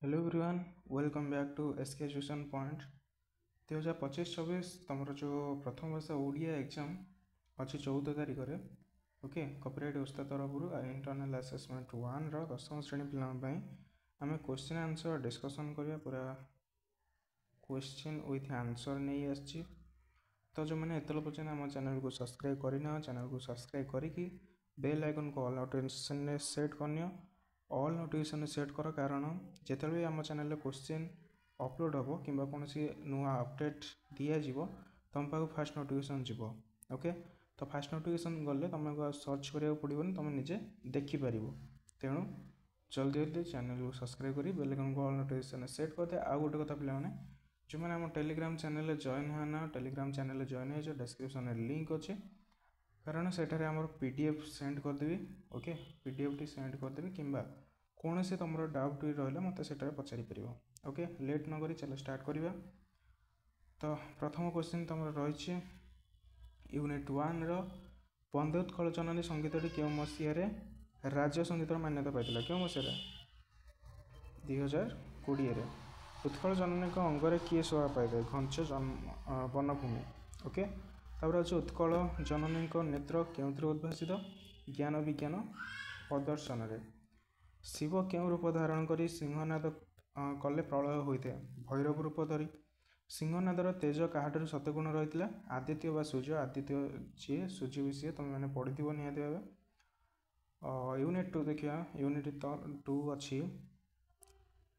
Hello everyone, welcome back to SK education point. 2025-26 तुम जो प्रथम वर्ष ओडिया एग्जाम अच्छी 14 तारिख में ओके कॉपीराइट उस्ता तरफ इंटरनल असेसमेंट 1 दशम श्रेणी पे आम क्वेश्चन आंसर डिस्कसन करिया पूरा क्वेश्चन विथ आंसर नहीं आसी। तो जो मैंने एत पर्यटन आम चैनल को सब्सक्राइब करना चैनल को सब्सक्राइब करके बेल आइकन को ऑल नोटिफिकेशन सेट करनी ऑल नोटिफिकेशन सेट कर कारण जिते भी आम चैनल क्वेश्चन अपलोड हम कि कौन नुआ अपडेट दिज्व तुम पाक फास्ट नोटिफिकेशन जीव। ओके, तो फास्ट नोटिफिकेशन गले तुमको सर्च करा पड़ोनी, तुम निजे देखिपर। तेणु जल्दी जल्दी चैनल को सब्सक्राइब कर बेल आइकन को ऑल नोटिफिकेशन सेट करदे। आ गोटे कथा पे जो मैंने आम टेलीग्राम चैनल जॉइन होना टेलीग्राम चैनल जॉइन हो डिस्क्रिप्शन लिंक अच्छे कारण सेठारे आमर पीडीएफ सेंड करदेवी। ओके, पीडीएफ टी सेंड करदेवी कि कौन से तुम डाउट रहा मत से पचारि पार। ओके, लेट न करी चलो स्टार्ट करवा। तो प्रथम क्वेश्चन तुम रही यूनिट 1 वंदे उत्कल जननी संगीत क्यों मसीह राज्य संगीत मान्यता पाई क्यों मसीह 2020। उत्कल जननी अंगरे किए शोभा पाए घंच वनभूमि। ओके, तापर अच्छे उत्कल जननी नेत्र क्यों उद्भाषित ज्ञान विज्ञान प्रदर्शन रे। शिव क्यों रूप धारण कर सिंहनाद कले प्रलय होता भैरव रूप धरी। सिंहनादर तेज क्या शतगुण रही आदित्य व सूर्य आदित्य जी सूर्य भी सी तुम मैंने पढ़ी निहती भाव। यूनिट 2 देखिए यूनिट 2 अच्छी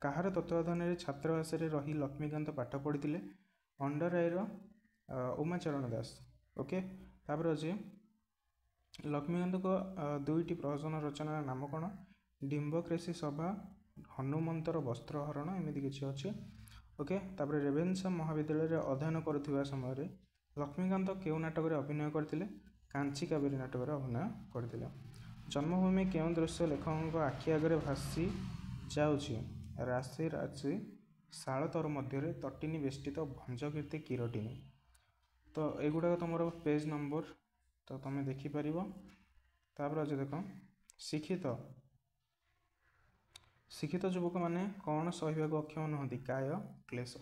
कहार तत्वाधान छात्रावास रही लक्ष्मीकांत पाठ पढ़ी अंडर आईर उमाचरण दास। ओके, तापर अच्छे लक्ष्मीकांत को दुईटी प्रहसन रचनार नाम कौन डिम्बक्रेसी सभा हनुमंतर वस्त्रहरण एमती किसी अच्छे। ओके, तापर रेभेन्सा महाविद्यालय अध्ययन करुवा समय लक्ष्मीकांत क्यों नाटक अभिनय करते कांची कावेरी नाटक अभिनय करते। जन्मभूमि क्यों दृश्य लेखकों आखि आगे भासी जाऊँगी राशि राशि शालतर मध्य तटिनी बेष्टित भंजकीर्ति किरटिनी। तो युवा तुम पेज नंबर तो तुम देखिपर। तापर अच्छे देख शिक्षित शिक्षित युवक मैंने कौन सहवाक अक्षम नुहति काय क्लेश।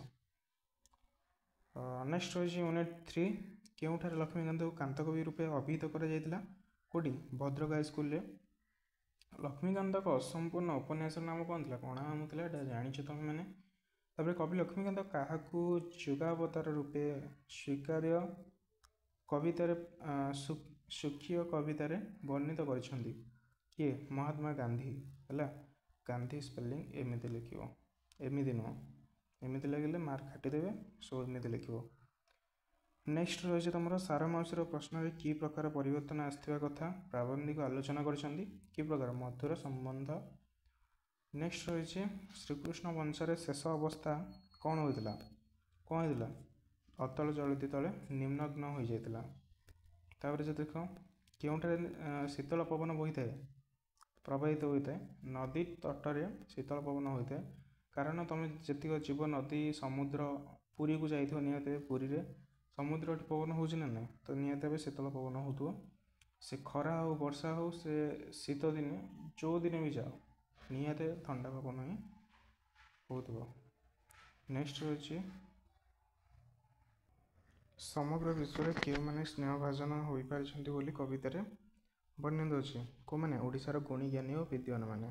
नेक्स्ट रही यूनिट 3 क्योंठार लक्ष्मीकांत को कांतकवि रूपे अभिहित करोटी भद्रक हाईस्कल। लक्ष्मीकांत को असंपूर्ण उपन्यास नाम कौन था कण नाम था जाच तुम मैंने। तापर कवि लक्ष्मीकांत क्या जुगावतार रूपे स्वीकार्य कवितार सूक्ष्य कवितार वर्णित कर किए महात्मा गांधी है। गांधी स्पेलिंग एमती लिख एमती नुह एमती लगे मार्क काटिदेवे सो एमती लिख। नेक्स्ट रही तुम सारांशर प्रश्न कि प्रकार परिवर्तन आसवा कथा प्राबंधिक आलोचना कि प्रकार मधुर संबंध। नेक्स्ट रही श्रीकृष्ण वंशर शेष अवस्था कौन होता कौन होता अतल जलती तले निम्नग्न हो जाता। तापर जो देख क्योंठार शीतल पवन बही था प्रवाहित होता है नदी तटरे शीतल पवन होता है कारण तुम जी जीव नदी समुद्र पुरी को जाइए निहत पुरी रे समुद्र पवन हो ना तो निहत शीतल पवन हो से खरा हो वर्षा हो से शीत दिने जो दिन भी जाओ निहत ठंडा पवन ही हो। नेक्स्ट रही समग्र विश्व में क्यों मैंने स्नेहभाजन हो पारि कवितार वर्णित अच्छे को मैंने ओडिशार गुणी ज्ञानी और विद्वान मैंने।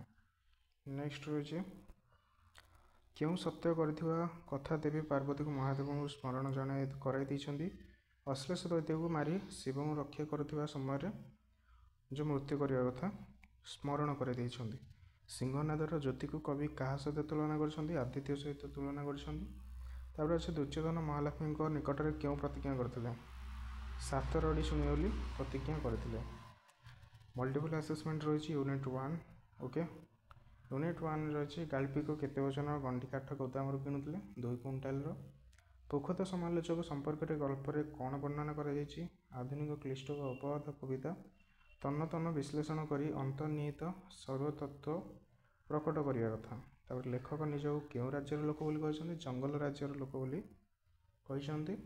नेक्स्ट रही क्यों सत्य करथिबा कथा देवी पार्वती को महादेव को स्मरण जन कराई अश्लेष दैत्य को मारी शिव को रक्षा करुवा समय जो मृत्यु करने कथा स्मरण कर सिंहनादर ज्योति को कवि क्या सहित तुलना कर आदित्य सहित तुलना कर। अच्छे दुर्योधन महालक्ष्मी निकट में क्यों प्रतिज्ञा करते सात रड़ी शुणी बोली प्रतिज्ञा करते। मल्टीपल असेसमेंट रही यूनिट 1। ओके, यूनिट 1 रही गाल्पिक केते वजन गंडी काठ गोदाम किणुते 2 क्विंटाल। पोखत समालोचक संपर्क में गल्प कौन वर्णना कर आधुनिक क्लिष्ट अपवाद कविता तन्न तन्न विश्लेषण कर अंतर्निहित सर्वतत्व प्रकट करने कथा। तापर लेखक निजक क्यों राज्यर लोक बोली कहते जंगल राज्यर लोक बोली कहते।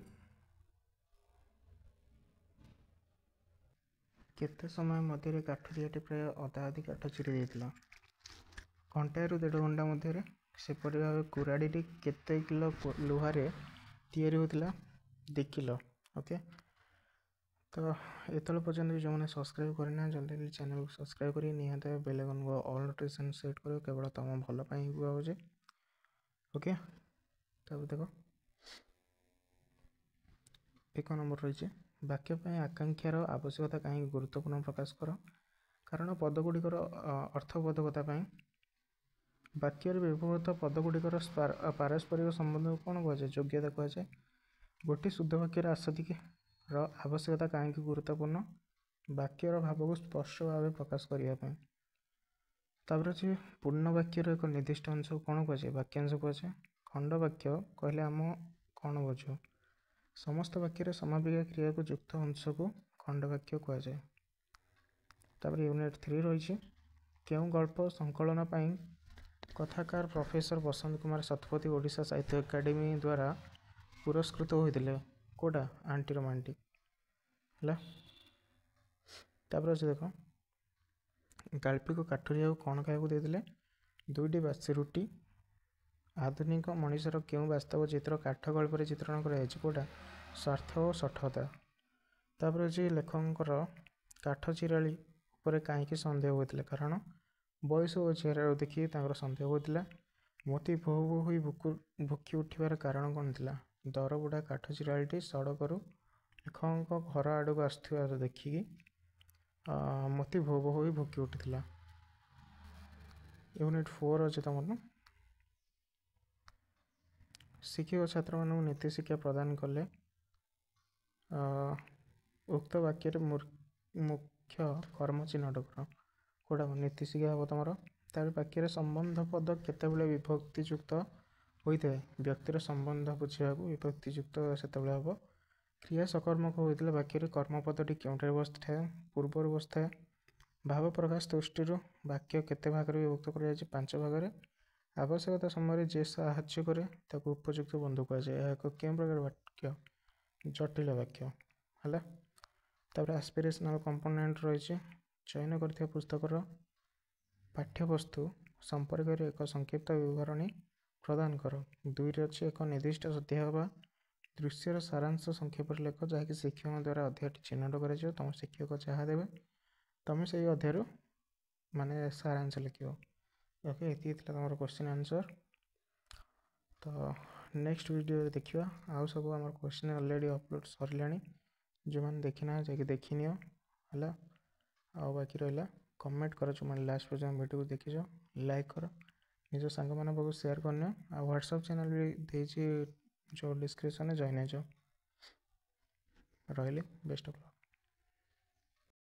केते समय मध्य काठ दियाटी प्राय अधा अधि काठ चिरी जाता घंटाए रु 1.5 घंटा मध्य ସେପରି ଭାବେ କୁରାଢ଼ୀଟି କେତେ କିଲୋ ଲୁହାରେ ତିଆରି ହେଉଥିଲା? 2 କିଲୋ। ଓକେ, ତ ଏତେବେଳେ ପର୍ଯ୍ୟନ୍ତ ବି ଯେଉଁମାନେ ସବସ୍କ୍ରାଇବ୍ କରିନା ଜଲ୍ଦି ଚ୍ୟାନେଲକୁ ସବସ୍କ୍ରାଇବ୍ କରି ନିହାତି ବେଲ୍ ଆଇକନ୍କୁ ଅଲ୍ ନୋଟିଫିକେସନ୍ ସେଟ୍ କରିବ, କେବଳ ତୁମ ଭଲ ପାଇଁ ହିଁ କୁହା ହେଉଛି। ଓକେ, ତାପରେ ଦେଖ 1 ନମ୍ବର ରହିଛି ବାକ୍ୟ ପାଇଁ ଆକାଂକ୍ଷାର ଆବଶ୍ୟକତା କାହିଁକି ଗୁରୁତ୍ୱପୂର୍ଣ୍ଣ ପ୍ରକାଶ କର। କାରଣ ପଦଗୁଡ଼ିକର ଅର୍ଥବୋଧକତା ପାଇଁ ବାକ୍ୟରେ ବ୍ୟବହୃତ ପଦଗୁଡ଼ିକର ପାରସ୍ପରିକ ସମ୍ବନ୍ଧକୁ କ'ଣ କୁହାଯାଏ? ଯୋଗ୍ୟତା କୁହାଯାଏ। ଗୋଟିଏ ଶୁଦ୍ଧ ବାକ୍ୟର ଆସକ୍ତିର ଆବଶ୍ୟକତା କାହିଁକି ଗୁରୁତ୍ୱପୂର୍ଣ୍ଣ? ବାକ୍ୟର ଭାବକୁ ସ୍ପଷ୍ଟ ଭାବେ ପ୍ରକାଶ କରିବା ପାଇଁ। ତାପରେ ଅଛି ପୂର୍ଣ୍ଣ ବାକ୍ୟର ଏକ ନିର୍ଦ୍ଦିଷ୍ଟ ଅଂଶକୁ କ'ଣ କୁହାଯାଏ? ବାକ୍ୟାଂଶ କୁହାଯାଏ। ଖଣ୍ଡ ବାକ୍ୟ କହିଲେ ଆମ କ'ଣ ବୁଝୁ? ସମସ୍ତ ବାକ୍ୟରେ ସମାପିକା କ୍ରିୟାକୁ ଯୁକ୍ତ ଅଂଶକୁ ଖଣ୍ଡ ବାକ୍ୟ କୁହାଯାଏ। ତାପରେ ୟୁନିଟ୍ 3 ରହିଛି କେଉଁ ଗଳ୍ପ ସଂକଳନ ପାଇଁ କଥାକାର ପ୍ରଫେସର ବସନ୍ତ କୁମାର ଶତପଥୀ ଓଡ଼ିଶା ସାହିତ୍ୟ ଏକାଡେମୀ ଦ୍ୱାରା ପୁରସ୍କୃତ ହୋଇଥିଲେ? କେଉଁଟା? ଆଣ୍ଟି ରୋମାଣ୍ଟିକ୍ ହେଲା। ତାପରେ ଅଛି ଦେଖ ଗାଳ୍ପିକ କାଠୁରିଆକୁ କ'ଣ ଖାଇବାକୁ ଦେଇଥିଲେ? 2ଟି ବାସି ରୁଟି। ଆଧୁନିକ ମଣିଷର କେଉଁ ବାସ୍ତବ ଚିତ୍ର କାଠ ଗଳ୍ପରେ ଚିତ୍ରଣ କରାଯାଇଛି? କେଉଁଟା? ସ୍ୱାର୍ଥ ଓ ଶଠତା। ତାପରେ ଅଛି ଲେଖକଙ୍କର କାଠ ଚିରାଳି ଉପରେ କାହିଁକି ସନ୍ଦେହ ହୋଇଥିଲା? କାରଣ ବୟସ ଓ ଚେହେରାକୁ ଦେଖି ତାଙ୍କର ସନ୍ଦେହ ହୋଇଥିଲା। ମୋତି ଭୋ ଭୋ ହୋଇ ଭୁକି ଉଠିବାର କାରଣ କ'ଣ ଥିଲା? ଦରବୁଢ଼ା କାଠ ଚିରାଳିଟି ସଡ଼କରୁ ଲେଖକଙ୍କ ଘର ଆଡ଼କୁ ଆସୁଥିବାର ଦେଖିକି ମୋତି ଭୋ ଭୋ ହୋଇ ଭୁକି ଉଠିଥିଲା। ୟୁନିଟ୍ 4 ଅଛି ତମର ଶିକ୍ଷକ ଛାତ୍ରମାନଙ୍କୁ ନୀତି ଶିକ୍ଷା ପ୍ରଦାନ କଲେ ଉକ୍ତ ବାକ୍ୟରେ ମୁଖ୍ୟ କର୍ମ ଚିହ୍ନଟ କର। କେଉଁଟା? ନୀତି ଶିକ୍ଷା ହେବ ତମର। ତାପରେ ବାକ୍ୟରେ ସମ୍ବନ୍ଧ ପଦ କେତେବେଳେ ବିଭକ୍ତିଯୁକ୍ତ ହୋଇଥାଏ? ବ୍ୟକ୍ତିର ସମ୍ବନ୍ଧ ବୁଝିବାକୁ ବିଭକ୍ତିଯୁକ୍ତ ସେତେବେଳେ ହେବ। କ୍ରିୟା ସକର୍ମକ ହୋଇଥିଲେ ବାକ୍ୟରେ କର୍ମପଦଟି କେଉଁଠାରେ ବସିଥାଏ? ପୂର୍ବରୁ ବସିଥାଏ। ଭାବ ପ୍ରକାଶ ଦୃଷ୍ଟିରୁ ବାକ୍ୟ କେତେ ଭାଗରେ ବିଭକ୍ତ କରାଯାଇଛି? 5 ଭାଗରେ। ଆବଶ୍ୟକତା ସମୟରେ ଯେ ସାହାଯ୍ୟ କରେ ତାକୁ ଉପଯୁକ୍ତ ବନ୍ଧୁ କୁହାଯାଏ। ଏହା ଏକ କେଉଁ ପ୍ରକାର ବାକ୍ୟ? ଜଟିଳ ବାକ୍ୟ ହେଲା। ତାପରେ ଆସ୍ପିରେସନାଲ କମ୍ପୋନେଣ୍ଟ ରହିଛି ଚୟନ କରିଥିବା ପୁସ୍ତକର ପାଠ୍ୟବସ୍ତୁ ସମ୍ପର୍କରେ ଏକ ସଂକ୍ଷିପ୍ତ ବିବରଣୀ ପ୍ରଦାନ କର। 2ରେ ଅଛି ଏକ ନିର୍ଦ୍ଦିଷ୍ଟ ଅଧ୍ୟାୟ ବା ଦୃଶ୍ୟର ସାରାଂଶ ସଂକ୍ଷେପରେ ଲେଖ ଯାହାକି ଶିକ୍ଷକଙ୍କ ଦ୍ୱାରା ଅଧ୍ୟାୟଟି ଚିହ୍ନଟ କରାଯିବ। ତୁମ ଶିକ୍ଷକ ଯାହା ଦେବେ ତୁମେ ସେଇ ଅଧ୍ୟାୟରୁ ମାନେ ସାରାଂଶ ଲେଖିବ। ଓକେ, ଏତିକି ଥିଲା ତୁମର କ୍ୱେଶ୍ଚିନ୍ ଆନ୍ସର୍। ତ ନେକ୍ସଟ ଭିଡ଼ିଓରେ ଦେଖିବା। ଆଉ ସବୁ ଆମର କ୍ୱେଶ୍ଚିନ୍ ଅଲରେଡ଼ି ଅପଲୋଡ଼ ସରିଲାଣି। ଯେଉଁମାନେ ଦେଖିନା ଯାଇକି ଦେଖିନିଅ ହେଲା। ଆଉ ବାକି ରହିଲା କମେଣ୍ଟ କର ଯେଉଁମାନେ ଲାଷ୍ଟ ପର୍ଯ୍ୟନ୍ତ ଭିଡ଼ିଓକୁ ଦେଖିଛ, ଲାଇକ୍ କର, ନିଜ ସାଙ୍ଗମାନଙ୍କ ପାଖକୁ ସେୟାର କରିନିଅ। ଆଉ ହ୍ୱାଟ୍ସଆପ୍ ଚ୍ୟାନେଲ୍ ବି ଦେଇଛି ଯେଉଁ ଡିସ୍କ୍ରିପ୍ସନରେ ଜଏନ୍ ହେଇଯାଅ। ରହିଲି, ବେଷ୍ଟ ଅଫ୍ ଲକ୍।